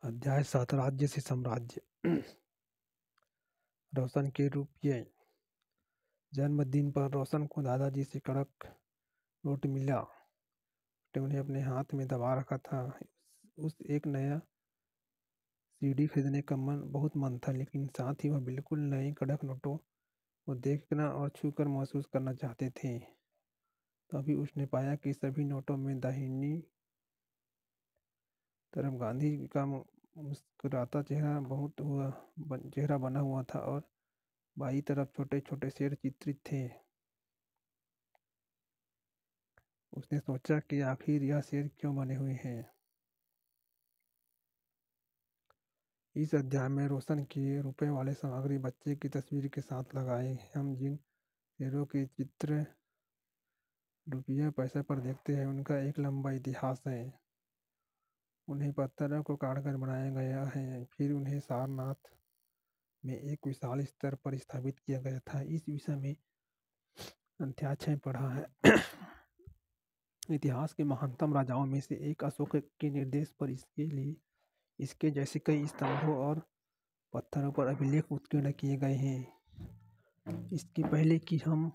अध्याय 7 राज्य से साम्राज्य। रोशन के रुपये। जन्मदिन पर रोशन को दादाजी से कड़क नोट मिला। उन्हें अपने हाथ में दबा रखा था। उस एक नया सीडी खरीदने का बहुत मन था, लेकिन साथ ही वह बिल्कुल नए कड़क नोटों को देखना और छूकर महसूस करना चाहते थे। तभी उसने पाया कि सभी नोटों में दाहिनी तरफ गांधी का मुस्कुराता चेहरा बना हुआ था और बाईं तरफ छोटे छोटे शेर चित्रित थे। उसने सोचा कि आखिर यह शेर क्यों बने हुए हैं। इस अध्याय में रोशन के रुपए वाले सामग्री बच्चे की तस्वीर के साथ लगाए। हम जिन शेरों के चित्र रुपया पैसे पर देखते हैं उनका एक लंबा इतिहास है। उन्हें पत्थरों को काटकर बनाया गया है, फिर उन्हें सारनाथ में एक विशाल स्तर पर स्थापित किया गया था। इस विषय में अध्याय पढ़ा है। इतिहास के महानतम राजाओं में से एक अशोक के निर्देश पर इसके जैसे कई स्तंभों और पत्थरों पर अभिलेख उत्कीर्ण किए गए हैं। इसके पहले कि हम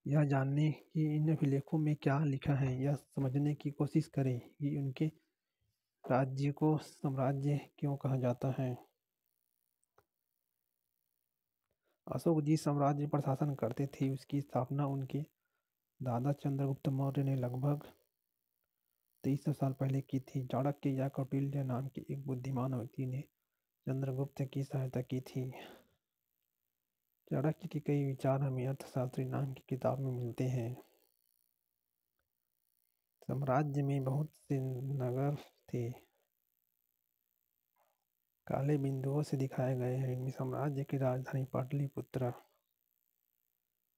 यह जानने कि इन अभिलेखों में क्या लिखा है, यह समझने की कोशिश करें कि उनके राज्य को साम्राज्य क्यों कहा जाता है। अशोक जिस साम्राज्य पर शासन करते थे उसकी स्थापना उनके दादा चंद्रगुप्त मौर्य ने लगभग 2300 साल पहले की थी। चाणक्य या कौटिल्य नाम के एक बुद्धिमान व्यक्ति ने चंद्रगुप्त की सहायता की थी। चाणक्य के कई विचार हमें अर्थशास्त्री नाम की किताब में मिलते हैं। साम्राज्य में बहुत से नगर थे, काले बिंदुओं से दिखाए गए हैं। इनमें साम्राज्य की राजधानी पाटलिपुत्र,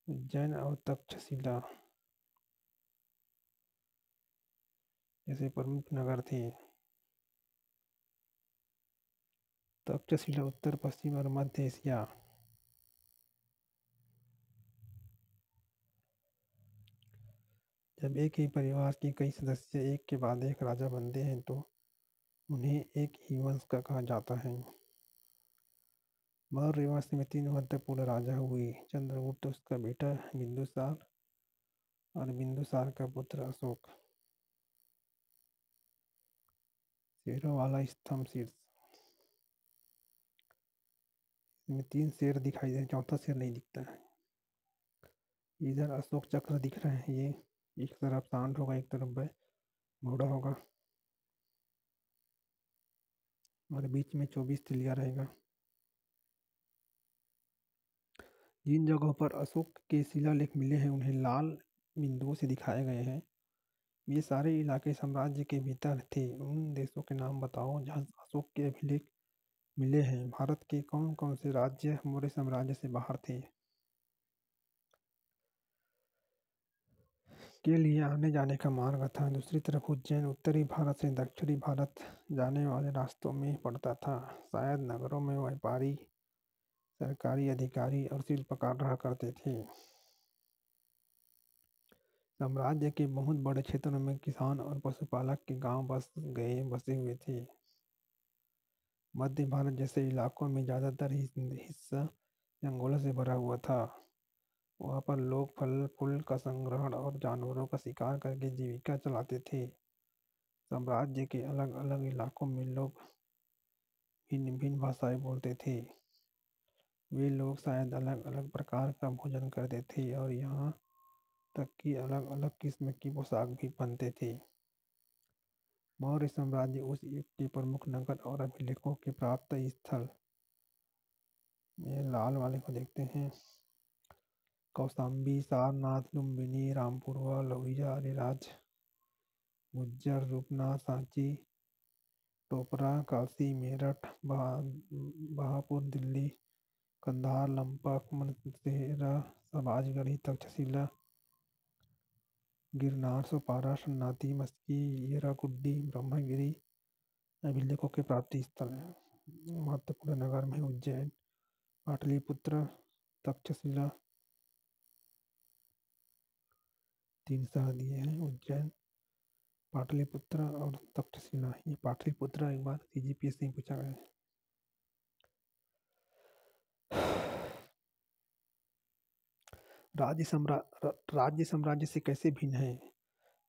उज्जैन और तक्षशिला जैसे प्रमुख नगर थे। तक्षशिला उत्तर पश्चिम और मध्य एशिया। जब एक ही परिवार के कई सदस्य एक के बाद एक राजा बनते हैं तो उन्हें एक ही वंश का कहा जाता है। मौर्य वंश में 3 महत्वपूर्ण राजा हुए, चंद्रगुप्त, उसका बेटा बिंदुसार और बिंदुसार का पुत्र अशोक। शेरों वाला स्तंभ शीर्ष में 3 शेर दिखाई दे, चौथा शेर नहीं दिखता है। इधर अशोक चक्र दिख रहा है, ये एक तरफ सांड होगा, एक तरफ घोड़ा होगा और बीच में 24 तिलिया रहेगा। जिन जगहों पर अशोक के शिलालेख मिले हैं उन्हें लाल बिंदुओं से दिखाए गए हैं। ये सारे इलाके साम्राज्य के भीतर थे। उन देशों के नाम बताओ जहाँ अशोक के अभिलेख मिले हैं। भारत के कौन कौन से राज्य मौर्य साम्राज्य से बाहर थे? के लिए आने जाने का मार्ग था। दूसरी तरफ उज्जैन उत्तरी भारत से दक्षिणी भारत जाने वाले रास्तों में पड़ता था। शायद नगरों में व्यापारी, सरकारी अधिकारी और शिल्पकार रहा करते थे। साम्राज्य के बहुत बड़े क्षेत्रों में किसान और पशुपालक के गांव बसे हुए थे। मध्य भारत जैसे इलाकों में ज़्यादातर हिस्सा जंगलों से भरा हुआ था। वहाँ पर लोग फल फूल का संग्रहण और जानवरों का शिकार करके जीविका चलाते थे। साम्राज्य के अलग अलग इलाकों में लोग भिन्न भिन्न भाषाएं बोलते थे। वे लोग शायद अलग अलग प्रकार का भोजन करते थे और यहाँ तक कि अलग अलग किस्म की पोशाक भी पहनते थे। मौर्य साम्राज्य उस युग के प्रमुख नगर और अभिलेखों के प्राप्त स्थल, ये लाल वाले को देखते हैं, कौशाम्बी, सारनाथ, लुम्बिनी, रामपुरवा, लोहिया, अरेराज, गुज्जर, रूपनाथ, सांची, टोपरा, काशी, मेरठ, बहापुर, दिल्ली, कंधार, लंपक, मनसेरा, सबाजगढ़ी, तक्षशिला, गिरनार, सोपारा, शन्नाती, मस्की, येराकुड्डी, ब्रह्मगिरी अभिलेखों के प्राप्ति स्थल हैं। महत्वपूर्ण नगर में उज्जैन, पाटलिपुत्र, तक्षशिला, 3 शहर दिए हैं। उज्जैन पाटलिपुत्र और तक्षशिला। ये पाटलिपुत्र एक बार CGPSC में पूछा गया है। राज्य साम्राज्य से कैसे भिन्न है?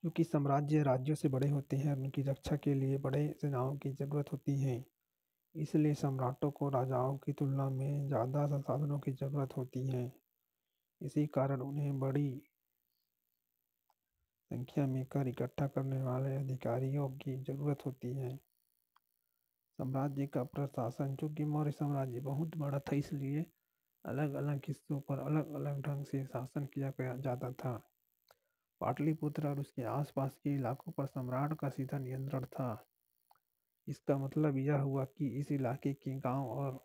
क्योंकि साम्राज्य राज्यों से बड़े होते हैं और उनकी रक्षा के लिए बड़े सेनाओं की जरूरत होती है। इसलिए सम्राटों को राजाओं की तुलना में ज़्यादा संसाधनों की जरूरत होती है। इसी कारण उन्हें बड़ी संख्या में कर इकट्ठा करने वाले अधिकारियों की जरूरत होती है। साम्राज्य का प्रशासन, चूंकि मौर्य साम्राज्य बहुत बड़ा था, इसलिए अलग अलग हिस्सों पर अलग अलग ढंग से शासन किया जाता था। पाटलिपुत्र और उसके आसपास के इलाकों पर सम्राट का सीधा नियंत्रण था। इसका मतलब यह हुआ कि इस इलाके के गांव और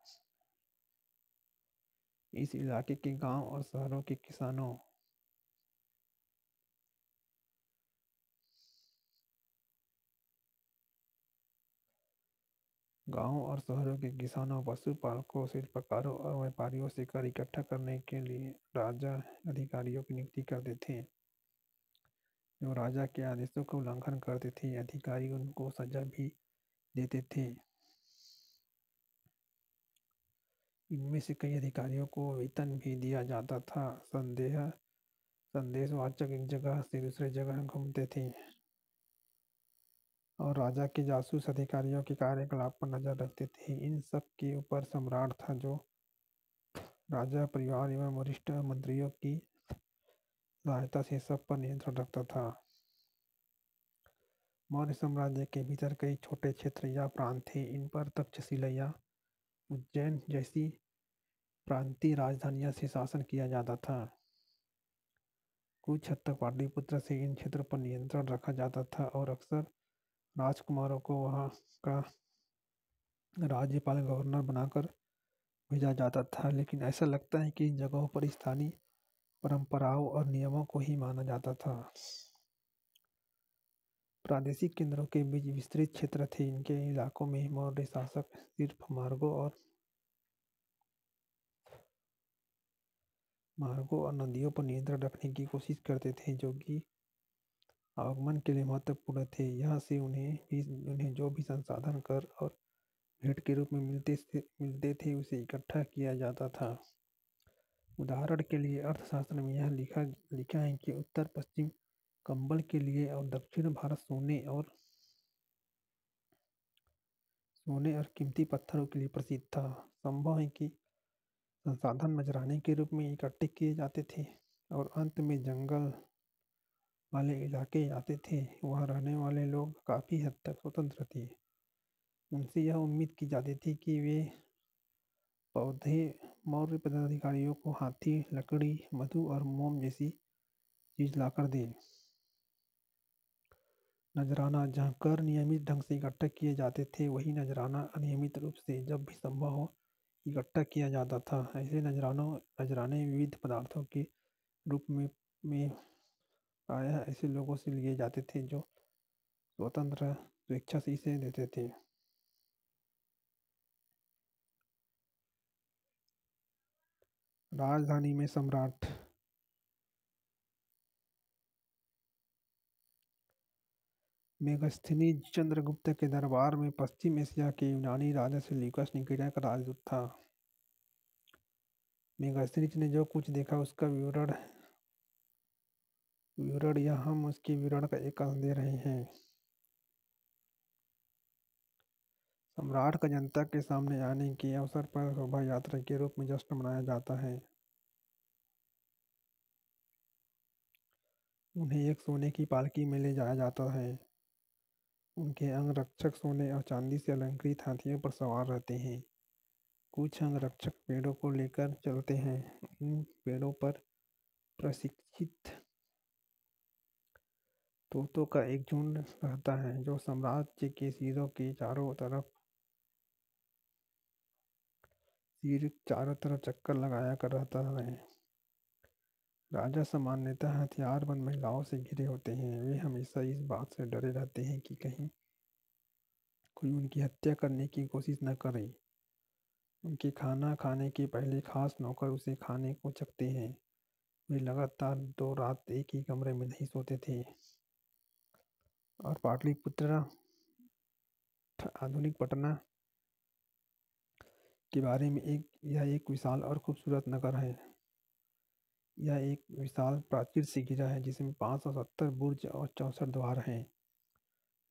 शहरों के किसानों, पशुपालकों, शिल्पकारों और व्यापारियों से कर इकट्ठा करने के लिए राजा अधिकारियों की नियुक्ति करते थे। जो राजा के आदेशों का उल्लंघन करते थे, अधिकारी उनको सजा भी देते थे। इनमें से कई अधिकारियों को वेतन भी दिया जाता था। संदेशवाचक एक जगह से दूसरे जगह घूमते थे और राजा के जासूस अधिकारियों के कार्यकलाप पर नजर रखते थे। इन सब के ऊपर सम्राट था, जो राजा परिवार एवं वरिष्ठ मंत्रियों की सहायता से सब पर नियंत्रण रखता था। मौर्य साम्राज्य के भीतर कई छोटे क्षेत्र या प्रांत थे। इन पर तक्षशिला या उज्जैन जैसी प्रांतीय राजधानियों से शासन किया जाता था। कुछ हद तक पाटलिपुत्र से इन क्षेत्रों पर नियंत्रण रखा जाता था और अक्सर राजकुमारों को वहाँ का राज्यपाल गवर्नर बनाकर भेजा जाता था। लेकिन ऐसा लगता है कि इन जगहों पर स्थानीय परंपराओं और नियमों को ही माना जाता था। प्रादेशिक केंद्रों के बीच विस्तृत क्षेत्र थे। इनके इलाकों में मौर्य शासक सिर्फ मार्गों और नदियों पर नियंत्रण रखने की कोशिश करते थे, जो कि आवागमन के लिए महत्वपूर्ण थे। यहाँ से उन्हें जो भी संसाधन, कर और भेंट के रूप में मिलते थे, उसे इकट्ठा किया जाता था। उदाहरण के लिए अर्थशास्त्र में यह लिखा है कि उत्तर पश्चिम कंबल के लिए और दक्षिण भारत सोने और कीमती पत्थरों के लिए प्रसिद्ध था। संभव है कि संसाधन नजराने के रूप में इकट्ठे किए जाते थे और अंत में जंगल वाले इलाके आते थे। वहाँ रहने वाले लोग काफ़ी हद तक स्वतंत्र थे। उनसे यह उम्मीद की जाती थी कि वे पौधे मौर्य पदाधिकारियों को हाथी, लकड़ी, मधु और मोम जैसी चीज लाकर दें। नजराना, जहाँ कर नियमित ढंग से इकट्ठा किए जाते थे, वही नजराना अनियमित रूप से, जब भी संभव हो, इकट्ठा किया जाता था। ऐसे नजराने विविध पदार्थों के रूप में प्रायः ऐसे लोगों से लिए जाते थे जो स्वतंत्र स्वेच्छा से इसे देते थे। राजधानी में सम्राट। मेगस्थनीज चंद्रगुप्त के दरबार में पश्चिम एशिया के यूनानी राजा सेल्यूकस निकेटर का राजदूत था। मेगस्थनीज ने जो कुछ देखा उसका विवरण या हम उसके विवरण का एक अंश दे रहे हैं। सम्राट का जनता के सामने आने के अवसर पर शोभा यात्रा के रूप में जश्न मनाया जाता है। उन्हें एक सोने की पालकी में ले जाया जाता है। उनके अंगरक्षक सोने और चांदी से अलंकृत हाथियों पर सवार रहते हैं। कुछ अंगरक्षक पेड़ों को लेकर चलते हैं। इन पेड़ों पर प्रशिक्षित तोतों का एक झुंड रहता है, जो साम्राज्य के सिर चारों तरफ चक्कर लगाया कर रहता है। राजा सामान्यतः हथियारबंद महिलाओं से घिरे होते हैं। वे हमेशा इस बात से डरे रहते हैं कि कहीं कोई उनकी हत्या करने की कोशिश न करे। उनके खाना खाने के पहले खास नौकर उसे खाने को चखते हैं। वे लगातार 2 रात एक ही कमरे में नहीं सोते थे। और पाटलिपुत्र आधुनिक पटना के बारे में यह एक विशाल और खूबसूरत नगर है। यह एक विशाल प्राचीर से घिरा है जिसमें 570 बुर्ज और 64 द्वार हैं।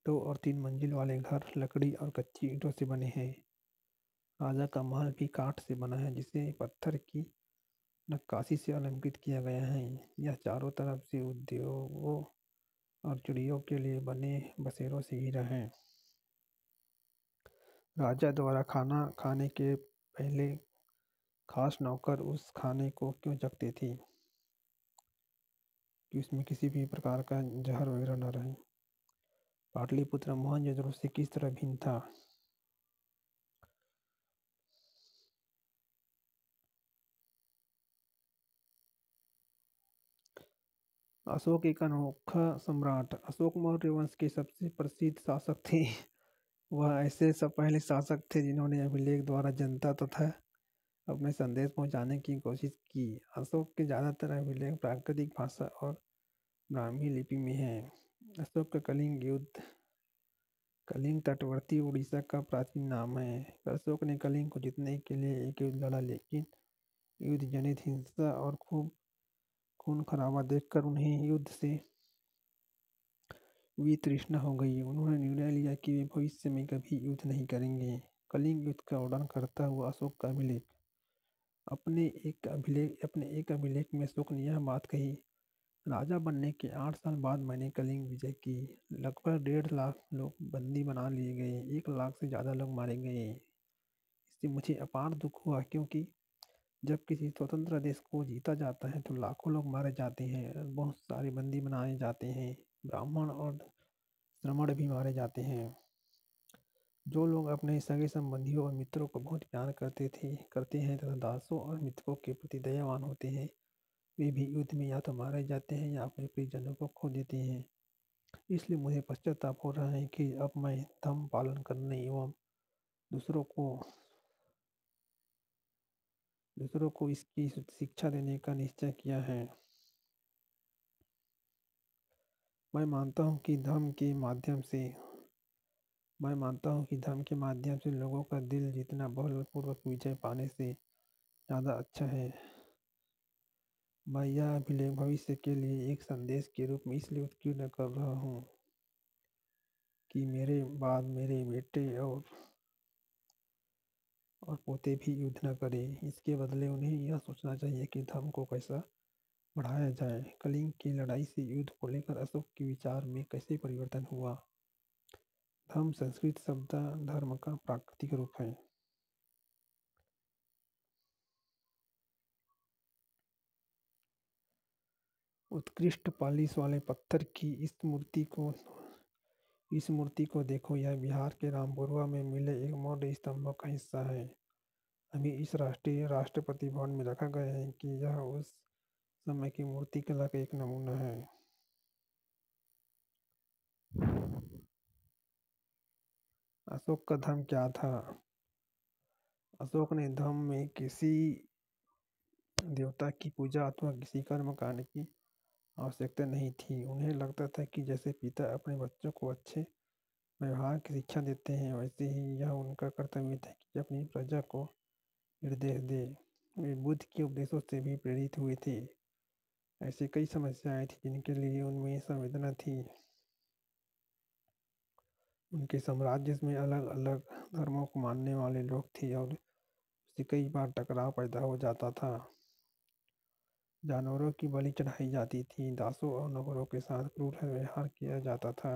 2 और 3 मंजिल वाले घर लकड़ी और कच्ची ईंटों से बने हैं। राजा का महल भी काठ से बना है जिसे पत्थर की नक्काशी से अलंकृत किया गया है। यह चारों तरफ से उद्योगों और चिड़ियों के लिए बने बसेरों से घिरा है। राजा द्वारा खाना खाने के पहले खास नौकर उस खाने को क्यों चखते थे कि उसमें किसी भी प्रकार का जहर वगैरह न रहे। पाटलिपुत्र मोहनजोदड़ो से किस तरह भिन्न था। अशोक एक अनोखा सम्राट। अशोक मौर्य वंश के सबसे प्रसिद्ध शासक थे। वह ऐसे सब पहले शासक थे जिन्होंने अभिलेख द्वारा जनता तथा अपने संदेश पहुंचाने की कोशिश की। अशोक के ज़्यादातर अभिलेख प्राकृतिक भाषा और ब्राह्मी लिपि में हैं। अशोक का कलिंग युद्ध कलिंग तटवर्ती उड़ीसा का प्राचीन नाम है। अशोक ने कलिंग को जीतने के लिए एक युद्ध लड़ा, लेकिन युद्ध जनित हिंसा और खूब खून खराबा देखकर उन्हें युद्ध से वितृष्णा हो गई। उन्होंने निर्णय लिया कि वे भविष्य में कभी युद्ध नहीं करेंगे। कलिंग युद्ध का वर्णन करता हुआ अशोक का अभिलेख। अपने एक अभिलेख में अशोक ने यह बात कही, राजा बनने के 8 साल बाद मैंने कलिंग विजय की। लगभग 1.5 लाख लोग बंदी बना लिए गए, 1 लाख से ज़्यादा लोग मारे गए। इससे मुझे अपार दुख हुआ, क्योंकि जब किसी स्वतंत्र देश को जीता जाता है तो लाखों लोग मारे जाते हैं, बहुत सारे बंदी बनाए जाते हैं, ब्राह्मण और श्रमण भी मारे जाते हैं। जो लोग अपने सगे संबंधियों और मित्रों को बहुत प्यार करते हैं तथा दासों और मित्रों के प्रति दयावान होते हैं, वे भी युद्ध में या तो मारे जाते हैं या अपने प्रियजनों को खो देते हैं। इसलिए मुझे पश्चाताप हो रहा है कि अब मैं धर्म पालन करने एवं दूसरों को इसकी शिक्षा देने का निश्चय किया है। मैं मानता हूँ कि धर्म के माध्यम से लोगों का दिल जीतना बलपूर्वक विजय पाने से ज़्यादा अच्छा है। मैं यह अभिलेख भविष्य के लिए एक संदेश के रूप में इसलिए उत्कीर्ण कर रहा हूँ कि मेरे बाद मेरे बेटे और पोते भी युद्ध न करें। इसके बदले उन्हें यह सोचना चाहिए कि धर्म को कैसा बढ़ाया जाए। कलिंग की लड़ाई से युद्ध को लेकर अशोक के विचार में कैसे परिवर्तन हुआ। धर्म संस्कृत शब्द धर्म का प्राकृतिक रूप है। उत्कृष्ट पालिश वाले पत्थर की इस मूर्ति को देखो। यह बिहार के रामपुरवा में मिले एक मौर्य स्तंभ का हिस्सा है। अभी इस राष्ट्रपति भवन में रखा गया है कि यह उस समय की मूर्ति कला का एक नमूना है। अशोक का धर्म क्या था। अशोक ने धर्म में किसी देवता की पूजा अथवा किसी कर्म कांड की आवश्यकता नहीं थी। उन्हें लगता था कि जैसे पिता अपने बच्चों को अच्छे व्यवहार की शिक्षा देते हैं, वैसे ही यह उनका कर्तव्य था कि अपनी प्रजा को निर्देश दे। वे बुद्ध के उपदेशों से भी प्रेरित हुए थे। ऐसी कई समस्याएं थी जिनके लिए उनमें संवेदना थी। उनके साम्राज्य में अलग अलग धर्मों को मानने वाले लोग थे और उससे कई बार टकराव पैदा हो जाता था। जानवरों की बलि चढ़ाई जाती थी, दासों और नौकरों के साथ क्रूर व्यवहार किया जाता था।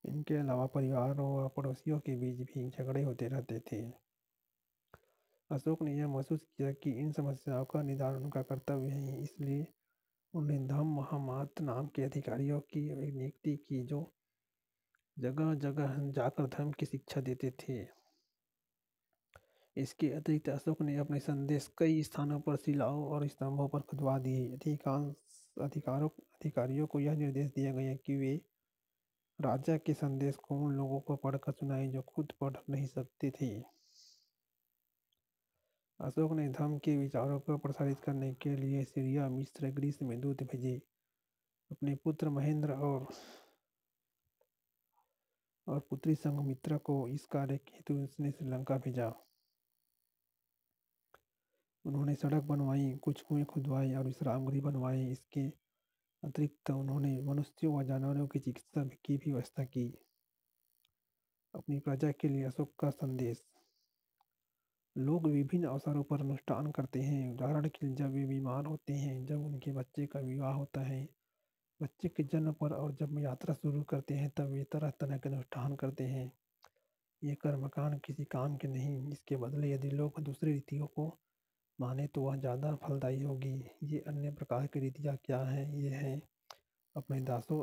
इनके अलावा परिवारों और पड़ोसियों के बीच भी झगड़े होते रहते थे। अशोक ने यह महसूस किया कि इन समस्याओं का निदान उनका कर्तव्य है, इसलिए उन्हें धम्म महामात्र नाम के अधिकारियों की नियुक्ति की, जो जगह जगह जाकर धर्म की शिक्षा देते थे। इसके अतिरिक्त अशोक ने अपने संदेश कई स्थानों पर शिलाओं और स्तंभों पर खुदवा दिए। अधिकारियों को यह निर्देश दिया गया कि वे राजा के संदेश को उन लोगों को पढ़कर सुनाएं जो खुद पढ़ नहीं सकते थे। अशोक ने धर्म के विचारों को प्रसारित करने के लिए सीरिया, मिस्र, ग्रीस में दूत भेजे। अपने पुत्र महेंद्र और पुत्री संघमित्रा को इस कार्य के हेतु उसने श्रीलंका भेजा। उन्होंने सड़क बनवाई, कुछ कुएं खुदवाए और विश्राम गृह बनवाए। इसके अतिरिक्त उन्होंने मनुष्यों व जानवरों की चिकित्सा की भी व्यवस्था की। अपनी प्रजा के लिए अशोक का संदेश। लोग विभिन्न अवसरों पर अनुष्ठान करते हैं। उदाहरण के लिए जब वे बीमार होते हैं, जब उनके बच्चे का विवाह होता है, बच्चे के जन्म पर और जब यात्रा शुरू करते हैं, तब वे तरह तरह के अनुष्ठान करते हैं। ये कर्मकांड किसी काम के नहीं, इसके बदले यदि लोग दूसरी रीतियों को माने तो वह ज़्यादा फलदायी होगी। ये अन्य प्रकार की रीतियाँ क्या हैं? ये हैं अपने दासों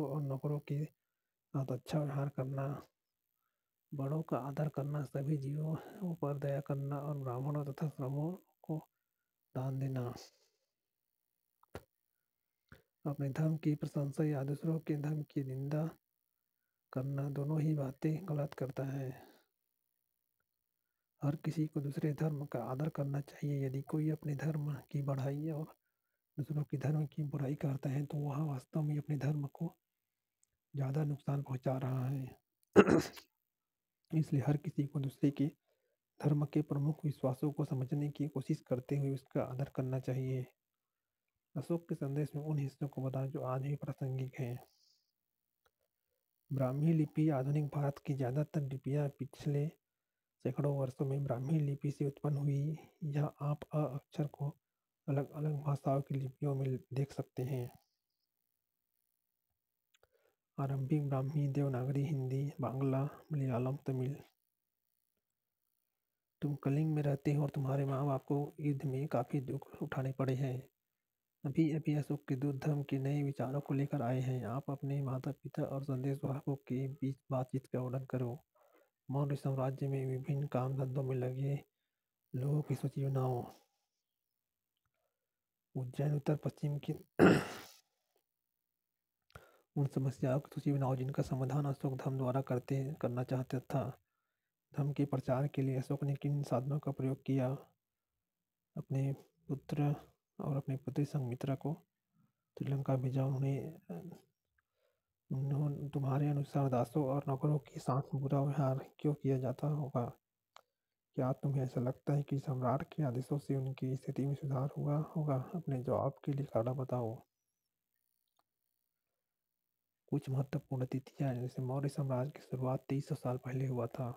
और नौकरों के साथ अच्छा व्यवहार करना, बड़ों का आदर करना, सभी जीवों पर दया करना और ब्राह्मणों तथा श्रमों को दान देना। अपने धर्म की प्रशंसा या दूसरों के धर्म की निंदा करना, दोनों ही बातें गलत करता है। हर किसी को दूसरे धर्म का आदर करना चाहिए। यदि कोई अपने धर्म की बढ़ाई और दूसरों के धर्म की बुराई करता है तो वह वास्तव में अपने धर्म को ज़्यादा नुकसान पहुंचा रहा है। इसलिए हर किसी को दूसरे के धर्म के प्रमुख विश्वासों को समझने की कोशिश करते हुए उसका आदर करना चाहिए। अशोक के संदेश में उन हिस्सों को बताएं जो आज भी प्रासंगिक हैं। ब्राह्मी लिपि। आधुनिक भारत की ज़्यादातर लिपियाँ पिछले सैकड़ों वर्षों में ब्राह्मी लिपि से उत्पन्न हुई। यह आप अ अक्षर को अलग अलग भाषाओं की लिपियों में देख सकते हैं। आरंभिक ब्राह्मी, देवनागरी, हिंदी, बांग्ला, मलयालम, तमिल। तुम कलिंग में रहते हो और तुम्हारे माँ बाप को युद्ध में काफ़ी दुख उठाने पड़े हैं। अभी अभी अशोक के दूत धर्म के नए विचारों को लेकर आए हैं। आप अपने माता पिता और संदेशवाहकों के बीच बातचीत का वर्णन करो। मौर्य साम्राज्य में विभिन्न काम धंधों में लगे लोगों की सूची बनाओ। उज्जैन उत्तर पश्चिम की उन समस्याओं की सूची बनाओ जिनका समाधान अशोक धर्म द्वारा करना चाहता था। धर्म के प्रचार के लिए अशोक ने किन साधनों का प्रयोग किया? अपने पुत्र और अपनी पुत्री संघमित्रा को श्रीलंका भेजा। तुम्हारे अनुसार दासों और नौकरों के साथ बुरा व्यवहार क्यों किया जाता होगा? क्या तुम्हें ऐसा लगता है कि सम्राट के आदेशों से उनकी स्थिति में सुधार हुआ होगा? अपने जवाब के लिए कारण बताओ। कुछ महत्वपूर्ण तिथियां, जैसे मौर्य साम्राज्य की शुरुआत 2300 साल पहले हुआ था।